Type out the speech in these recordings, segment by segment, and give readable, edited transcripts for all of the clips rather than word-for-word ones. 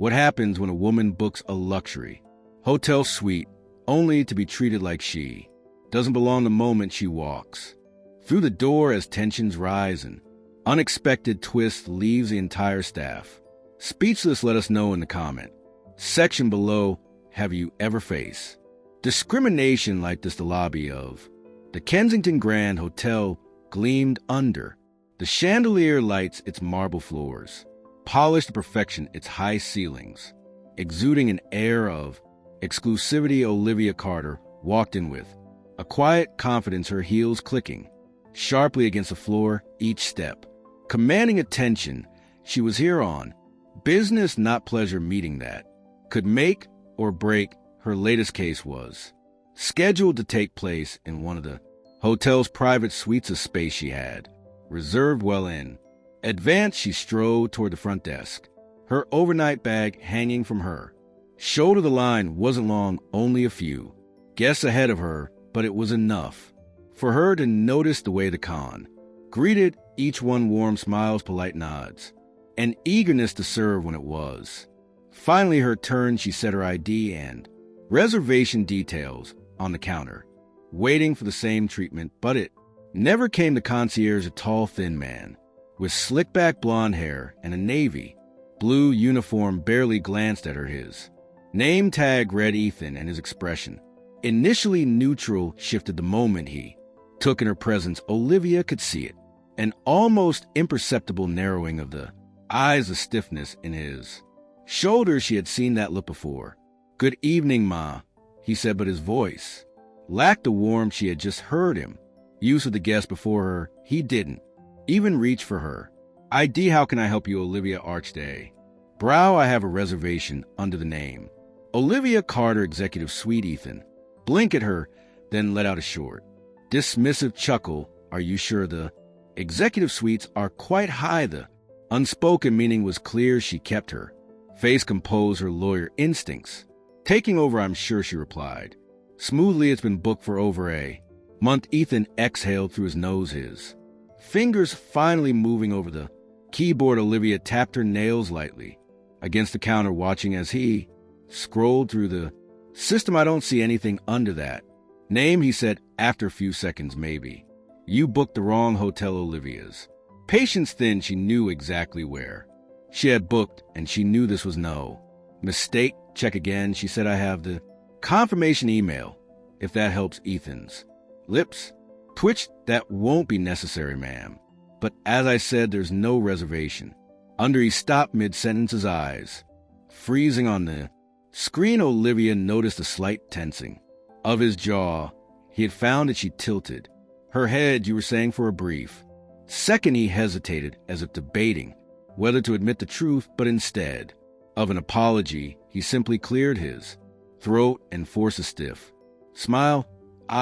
What happens when a woman books a luxury hotel suite only to be treated like she doesn't belong the moment she walks through the door as tensions rise and unexpected twist leaves the entire staff speechless? Let us know in the comment section below. Have you ever faced discrimination like this? The lobby of the Kensington Grand Hotel gleamed under the chandelier lights, its marble floors polished to perfection, its high ceilings exuding an air of exclusivity. Olivia Carter walked in with a quiet confidence, her heels clicking sharply against the floor, each step commanding attention. She was here on business, not pleasure. Meeting that could make or break her latest case was scheduled to take place in one of the hotel's private suites, a space she had reserved well in advance. She strode toward the front desk, her overnight bag hanging from her shoulder. The line wasn't long, only a few guests ahead of her, but it was enough for her to notice the way the con greeted each one. Warm smiles, polite nods, and eagerness to serve. When it was finally her turn, she set her ID and reservation details on the counter, waiting for the same treatment, but it never came. The concierge, a tall, thin man with slick-back blonde hair and a navy blue uniform, barely glanced at her. His name tag read Ethan, and his expression, initially neutral, shifted the moment he took in her presence. Olivia could see it, an almost imperceptible narrowing of the eyes, a stiffness in his shoulders. She had seen that look before. "Good evening, Ma," he said, but his voice lacked the warmth she had just heard him use with the guest before her. He didn't even reach for her ID. "How can I help you?" Olivia arched a brow. "I have a reservation under the name Olivia Carter, Executive Suite." Ethan blinked at her, then let out a short, dismissive chuckle. "Are you sure? The executive suites are quite high." The unspoken meaning was clear. She kept her face composed, her lawyer instincts taking over. "I'm sure," she replied smoothly. "It's been booked for over a month." Ethan exhaled through his nose, his fingers finally moving over the keyboard. Olivia tapped her nails lightly against the counter, watching as he scrolled through the system. "I don't see anything under that name," he said after a few seconds. "Maybe you booked the wrong hotel." Olivia's patience thinned. She knew exactly where she had booked, and she knew this was no mistake. "Check again," she said. "I have the confirmation email, if that helps." Ethan's lips twitched. "That won't be necessary, ma'am. But as I said, there's no reservation under." He stopped mid-sentence, his eyes freezing on the screen. Olivia noticed a slight tensing of his jaw. He had found it. She tilted her head. "You were saying?" For a brief second, he hesitated, as if debating whether to admit the truth, but instead of an apology, he simply cleared his throat and forced a stiff smile.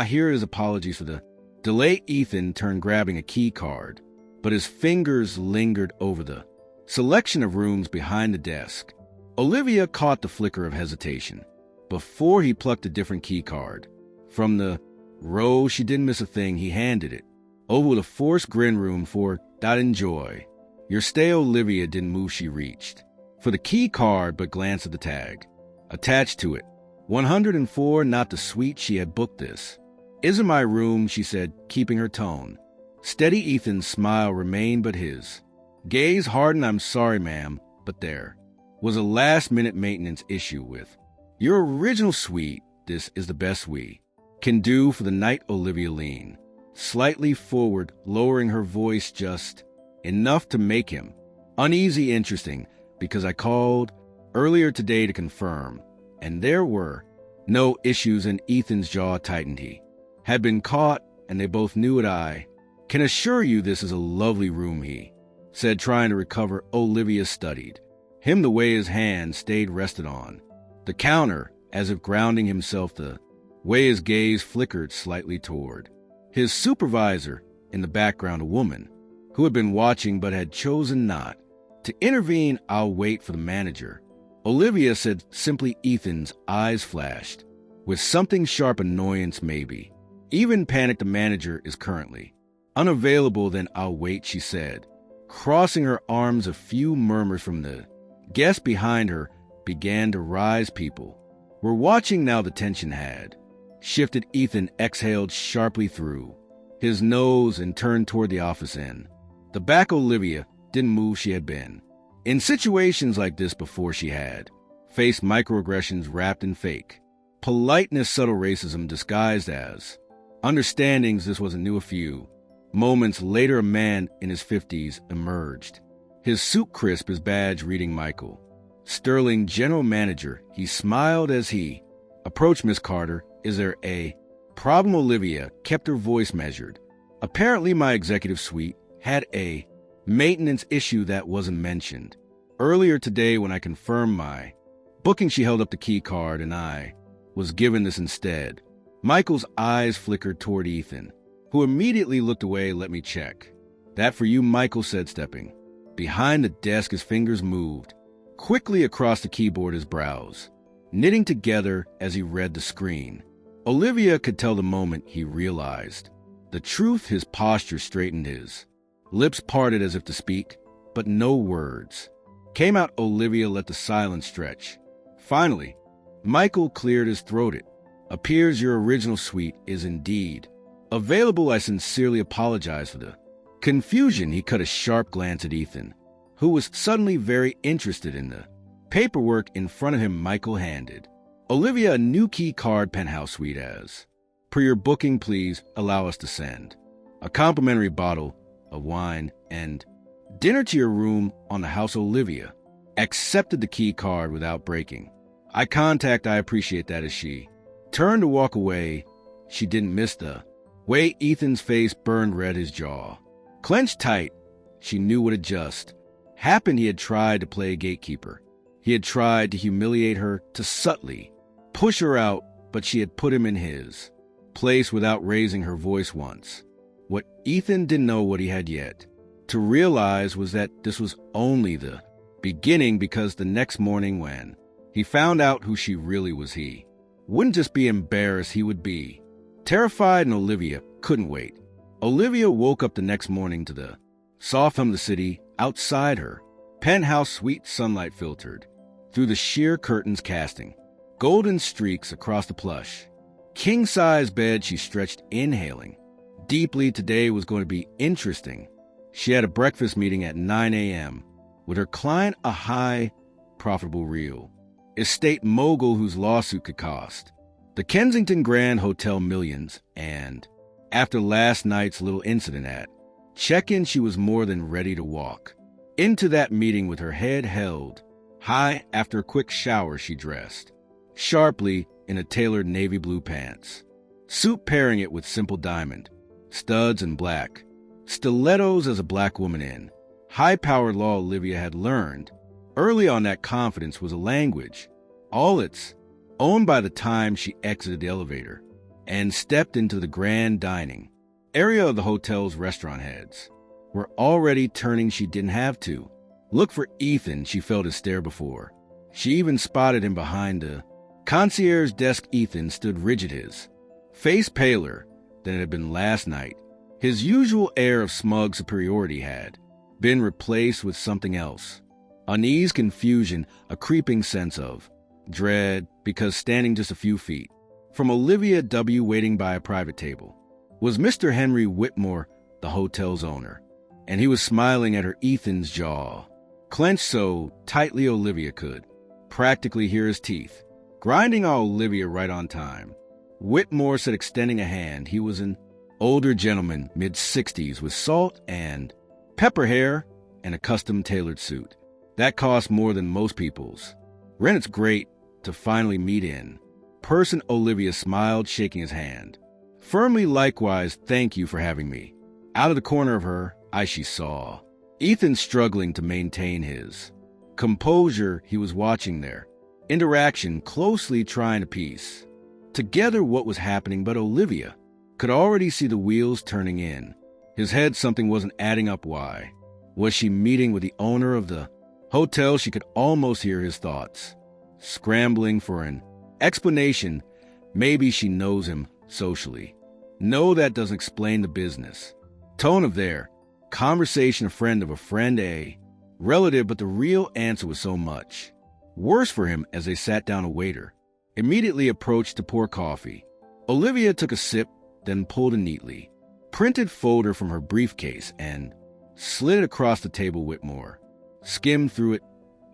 Here his apologies for the delay." Ethan turned, grabbing a key card, but his fingers lingered over the selection of rooms behind the desk. Olivia caught the flicker of hesitation before he plucked a different key card from the row. She didn't miss a thing. He handed it over with a forced grin. "Room for enjoy your stay." Olivia didn't move. She reached for the key card, but glanced at the tag attached to it. 104, not the suite she had booked. "This isn't my room," she said, keeping her tone steady. Ethan's smile remained, but his gaze hardened. "I'm sorry, ma'am, but there was a last-minute maintenance issue with your original suite. This is the best we can do for the night." Olivia leaned slightly forward, lowering her voice just enough to make him uneasy. "Interesting, because I called earlier today to confirm, and there were no issues." And Ethan's jaw tightened. He had been caught, and they both knew it. "I can assure you this is a lovely room," he said, trying to recover. Olivia studied him, the way his hand stayed rested on the counter, as if grounding himself, the way his gaze flickered slightly toward his supervisor in the background, a woman who had been watching but had chosen not to intervene. "I'll wait for the manager," Olivia said simply. Ethan's eyes flashed with something sharp, annoyance, maybe even panic. "The manager is currently unavailable." "Then I'll wait," she said, crossing her arms. A few murmurs from the guest behind her began to rise. People were watching now. The tension had shifted. Ethan exhaled sharply through his nose and turned toward the office end. The back Olivia didn't move. She had been in situations like this before. She had faced microaggressions wrapped in fake politeness, subtle racism disguised as understandings. This wasn't new. A few moments later, a man in his 50s emerged, his suit crisp, his badge reading Michael Sterling, general manager. He smiled as he approached. Miss Carter, is there a problem? Olivia kept her voice measured. Apparently, my executive suite had a maintenance issue that wasn't mentioned earlier today when I confirmed my booking. She held up the key card, and I was given this instead. Michael's eyes flickered toward Ethan, who immediately looked away. Let me check that for you, Michael said, stepping behind the desk. His fingers moved quickly across the keyboard, his brows knitting together as he read the screen. Olivia could tell the moment he realized the truth. His posture straightened, his lips parted as if to speak, but no words came out. Olivia let the silence stretch. Finally, Michael cleared his throat. It appears your original suite is indeed available. I sincerely apologize for the confusion. He cut a sharp glance at Ethan, who was suddenly very interested in the paperwork in front of him. Michael handed Olivia a new key card. Penthouse suite as per your booking. Please allow us to send a complimentary bottle of wine and dinner to your room on the house. Olivia accepted the key card without breaking eye contact. I appreciate that. As she turned to walk away, she didn't miss the way Ethan's face burned red, his jaw clenched tight. She knew what had just happened. He had tried to play gatekeeper. He had tried to humiliate her, to subtly push her out, but she had put him in his place without raising her voice once. What Ethan didn't know, what he had yet to realize, was that this was only the beginning, because the next morning when he found out who she really was, he wouldn't just be embarrassed, he would be terrified, and Olivia couldn't wait. Olivia woke up the next morning to the soft hum of the city outside her penthouse suite. Sunlight filtered through the sheer curtains, casting golden streaks across the plush king-size bed. She stretched, inhaling deeply. Today was going to be interesting. She had a breakfast meeting at 9 a.m. with her client, a high, profitable real estate mogul whose lawsuit could cost the Kensington Grand Hotel millions. And after last night's little incident at check-in, she was more than ready to walk into that meeting with her head held high. After a quick shower, she dressed sharply in a tailored navy blue pants suit, pairing it with simple diamond studs and black stilettos. As a black woman in high-powered law, Olivia had learned early on that confidence was a language all its own. By the time she exited the elevator and stepped into the grand dining area of the hotel's restaurant, heads were already turning. She didn't have to look for Ethan. She felt his stare before she even spotted him behind the concierge desk. Ethan stood rigid, his face paler than it had been last night. His usual air of smug superiority had been replaced with something else. Unease, confusion, a creeping sense of dread, because standing just a few feet from Olivia W., waiting by a private table, was Mr. Henry Whitmore, the hotel's owner, and he was smiling at her. Ethan's jaw clenched so tightly Olivia could practically hear his teeth grinding. Olivia, right on time, Whitmore said, extending a hand. He was an older gentleman, mid-60s, with salt and pepper hair and a custom-tailored suit that cost more than most people's rent. It's great to finally meet in person. Olivia smiled, shaking his hand firmly. Likewise, thank you for having me. Out of the corner of her eye, she saw Ethan struggling to maintain his composure. He was watching their interaction closely, trying to piece together what was happening, but Olivia could already see the wheels turning in his head. Something wasn't adding up. Why was she meeting with the owner of the hotel? She could almost hear his thoughts scrambling for an explanation. Maybe she knows him socially. No, that doesn't explain the business tone of their conversation. A friend of a friend, a relative, but the real answer was so much Worse for him, as they sat down, a waiter immediately approached to pour coffee. Olivia took a sip, then pulled a neatly printed folder from her briefcase and slid it across the table. Whitmore skimmed through it,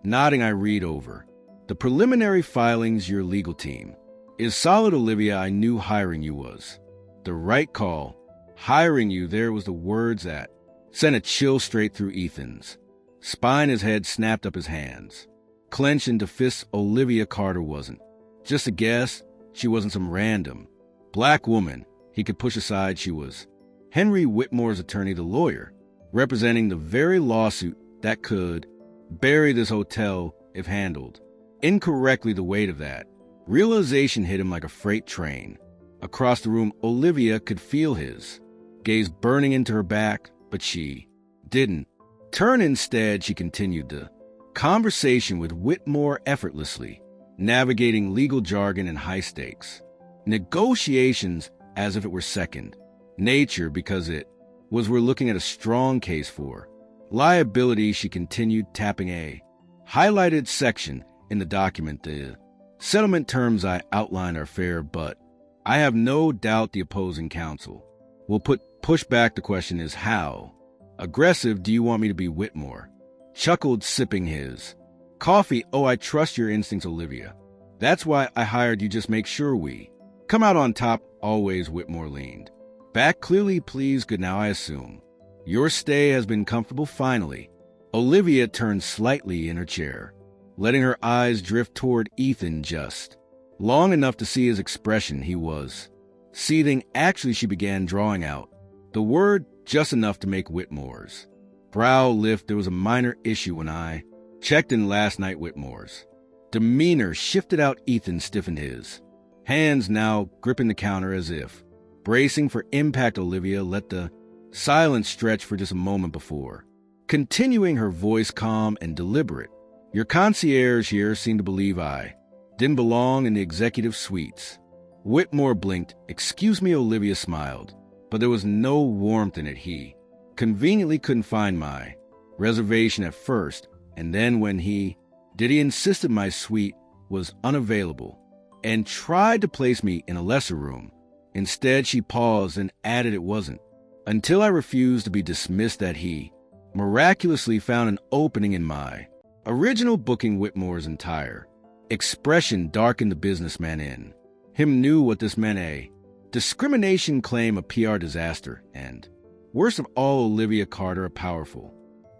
nodding. I read over the preliminary filings. Your legal team is solid, Olivia. I knew hiring you was the right call. Hiring you, there was the words that sent a chill straight through Ethan's spine. His head snapped up, his hands clenched into fists. Olivia Carter wasn't just a guest. She wasn't some random black woman he could push aside. She was Henry Whitmore's attorney, the lawyer representing the very lawsuit that could bury this hotel if handled incorrectly. The weight of that realization hit him like a freight train. Across the room, Olivia could feel his gaze burning into her back, but she didn't turn. Instead, she continued the conversation with Whitmore, effortlessly navigating legal jargon and high-stakes negotiations as if it were second nature, because it was we're looking at a strong case for liability. She continued, tapping a highlighted section in the document. The settlement terms I outlined are fair, but I have no doubt the opposing counsel will push back. The question is, how aggressive do you want me to be? Whitmore chuckled, sipping his coffee. Oh, I trust your instincts, Olivia. That's why I hired you. Just make sure we come out on top always. Whitmore leaned back, clearly pleased. Good, now I assume your stay has been comfortable. Finally, Olivia turned slightly in her chair, letting her eyes drift toward Ethan just long enough to see his expression. He was seething. Actually, she began drawing out the word just enough to make Whitmore's brow lift. There was a minor issue when I checked in last night. Whitmore's demeanor shifted out. Ethan stiffened, his hands now gripping the counter as if bracing for impact. Olivia let the silence stretch for just a moment before continuing, her voice calm and deliberate. Your concierge here seemed to believe I didn't belong in the executive suites. Whitmore blinked. Excuse me. Olivia smiled, but there was no warmth in it. He conveniently couldn't find my reservation at first, and then when he insisted my suite was unavailable and tried to place me in a lesser room. Instead, she paused and added it wasn't until I refused to be dismissed that he miraculously found an opening in my original booking. Whitmore's entire expression darkened. The businessman in him knew what this meant: a discrimination claim, a PR disaster, and worst of all, Olivia Carter, a powerful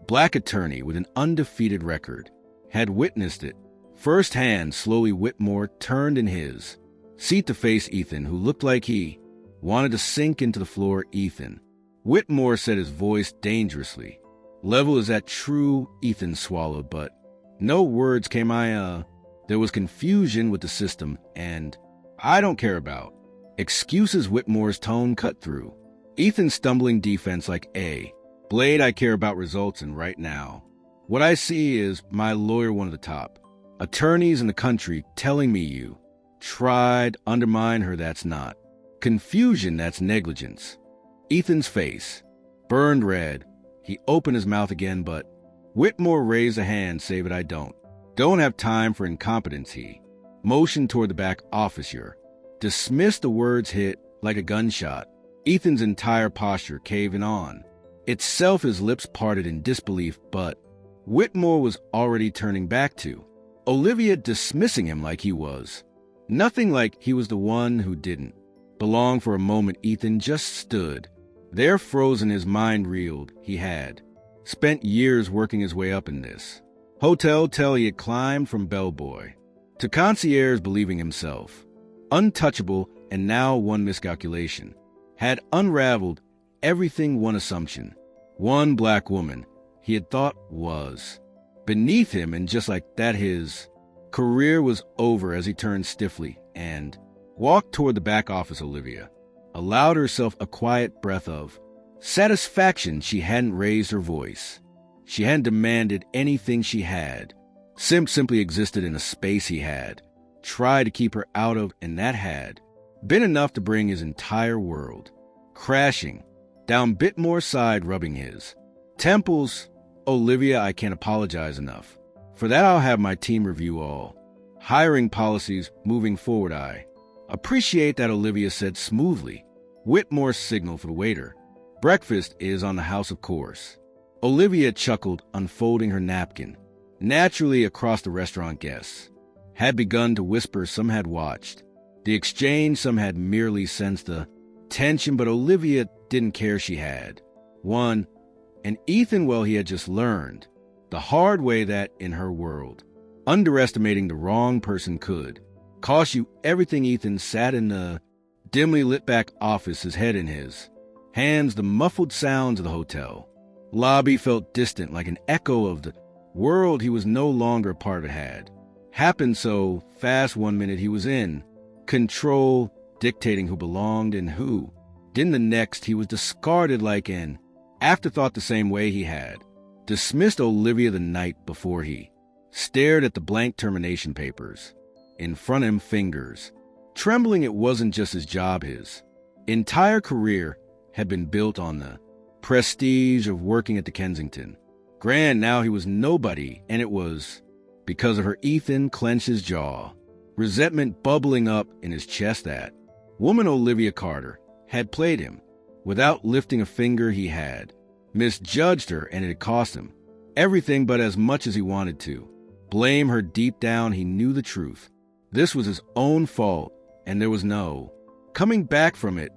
black attorney with an undefeated record, had witnessed it firsthand. Slowly, Whitmore turned in his seat to face Ethan, who looked like he wanted to sink into the floor. Ethan, Whitmore said, his voice dangerously level. Is that true? Ethan swallowed, but no words came. There was confusion with the system, and I don't care about excuses. Whitmore's tone cut through Ethan's stumbling defense like a blade. I care about results, and right now, what I see is my lawyer, one of the top attorneys in the country, telling me you tried to undermine her. That's not confusion, that's negligence. Ethan's face burned red. He opened his mouth again, but Whitmore raised a hand. Save it, I don't have time for incompetence. He motioned toward the back office. You're dismissed. The words hit like a gunshot. Ethan's entire posture caving on itself, his lips parted in disbelief, but Whitmore was already turning back to Olivia, dismissing him like he was nothing, like he was the one who didn't belong. For a moment, Ethan just stood there frozen. His mind reeled. He had spent years working his way up in this hotel. He had climbed from bellboy to concierge, believing himself untouchable, and now one miscalculation had unraveled everything. One assumption, one black woman he had thought was beneath him, and just like that, his career was over. As he turned stiffly and walked toward the back office, Olivia allowed herself a quiet breath of satisfaction. She hadn't raised her voice. She hadn't demanded anything. She had simply existed in a space he had tried to keep her out of, and that had been enough to bring his entire world crashing down. Whitmore sighed, rubbing his temples. Olivia, I can't apologize enough For that, I'll have my team review all hiring policies moving forward. I appreciate that, Olivia said smoothly. Whitmore signaled for the waiter. Breakfast is on the house, of course. Olivia chuckled, unfolding her napkin. Naturally, across the restaurant, guests had begun to whisper. Some had watched the exchange, some had merely sensed the tension, but Olivia didn't care. She had one, and Ethan, well, he had just learned the hard way that, in her world, underestimating the wrong person could cost you everything. Ethan sat in the dimly lit back office, his head in his hands. The muffled sounds of the hotel lobby felt distant, like an echo of the world he was no longer a part of. It had happened so fast. 1 minute he was in control, dictating who belonged and who didn't. The next, he was discarded like an afterthought, the same way he had dismissed Olivia the night before. He stared at the blank termination papers in front of him, fingers trembling. It wasn't just his job. His entire career had been built on the prestige of working at the Kensington Grand. Now he was nobody, and it was because of her. Ethan clenched his jaw, resentment bubbling up in his chest. That woman, Olivia Carter, had played him without lifting a finger. He had misjudged her, and it had cost him everything. But as much as he wanted to blame her, deep down he knew the truth. This was his own fault, and there was no coming back from it.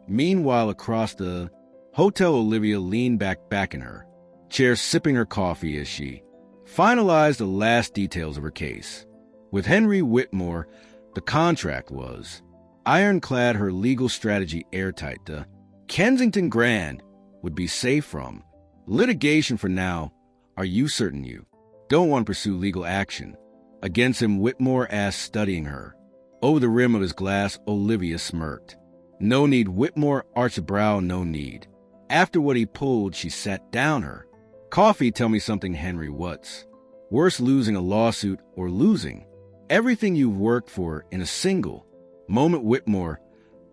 Meanwhile, across the hotel, Olivia leaned back in her chair, sipping her coffee as she finalized the last details of her case. With Henry Whitmore, the contract was ironclad, her legal strategy airtight. The Kensington Grand would be safe from litigation for now. Are you certain you don't want to pursue legal action against him? Whitmore asked, studying her over the rim of his glass. Olivia smirked. No need. Whitmore arched a brow. No need. After what he pulled, she sat down her coffee. Tell me something, Henry. What's worse, losing a lawsuit or losing everything you've worked for in a single moment? Whitmore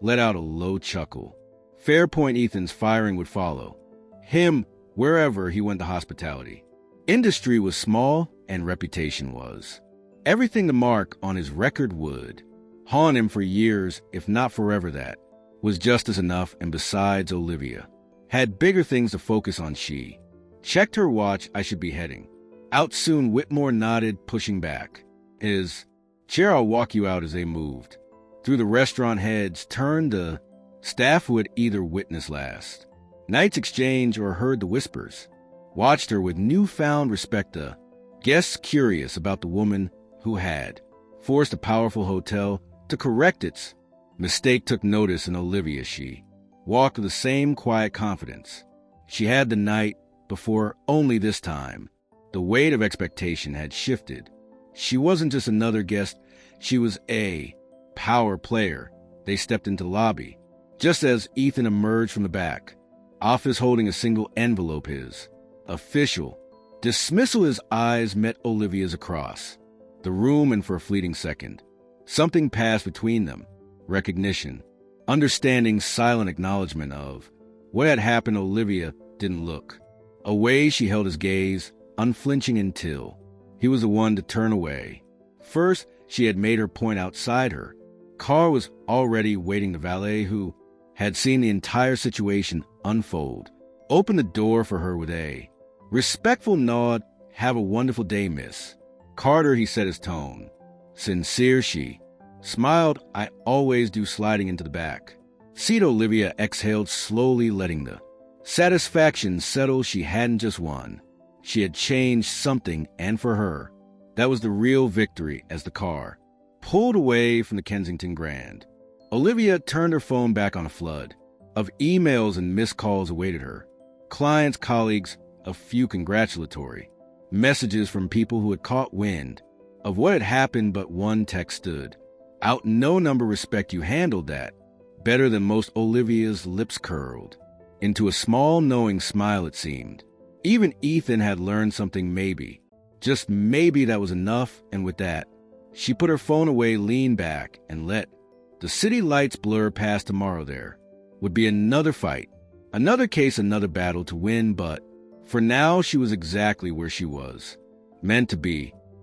let out a low chuckle. Fair point. Ethan's firing would follow him wherever he went. The hospitality industry was small, and reputation was everything. The mark on his record would haunt him for years, if not forever. That was justice enough, and besides, Olivia had bigger things to focus on. She checked her watch. I should be heading out soon. Whitmore nodded, pushing back his chair. I'll walk you out. As they moved through the restaurant, heads turned. The staff who had either witnessed last night's exchange or heard the whispers watched her with newfound respect. The guests, curious about the woman who had forced a powerful hotel to correct its mistake, took notice. And Olivia, she walked with the same quiet confidence she had the night before, only this time the weight of expectation had shifted. She wasn't just another guest, she was a power player. They stepped into the lobby just as Ethan emerged from the back office holding a single envelope, his official dismissal. His eyes met Olivia's across the room, and for a fleeting second, something passed between them. Recognition, understanding, silent acknowledgement of what had happened. Olivia didn't look away. She held his gaze, unflinching, until he was the one to turn away. First, she had made her point. Outside, her car was already waiting. The valet, who had seen the entire situation unfold, opened the door for her with a respectful nod. Have a wonderful day, Miss Carter, he said, his tone sincere. She smiled. I always do, sliding into the back seat. Olivia exhaled slowly, letting the satisfaction settle. She hadn't just won, she had changed something, and for her, that was the real victory. As the car pulled away from the Kensington Grand, Olivia turned her phone back on. A flood of emails and missed calls awaited her. Clients, colleagues, a few congratulatory messages from people who had caught wind of what had happened, but one text stood out. No number. Respect, you handled that better than most. Olivia's lips curled into a small, knowing smile. It seemed even Ethan had learned something. Maybe, just maybe, that was enough. And with that, she put her phone away, leaned back, and let the city lights blur past. Tomorrow there would be another fight, another case, another battle to win. But for now, she was exactly where she was meant to be,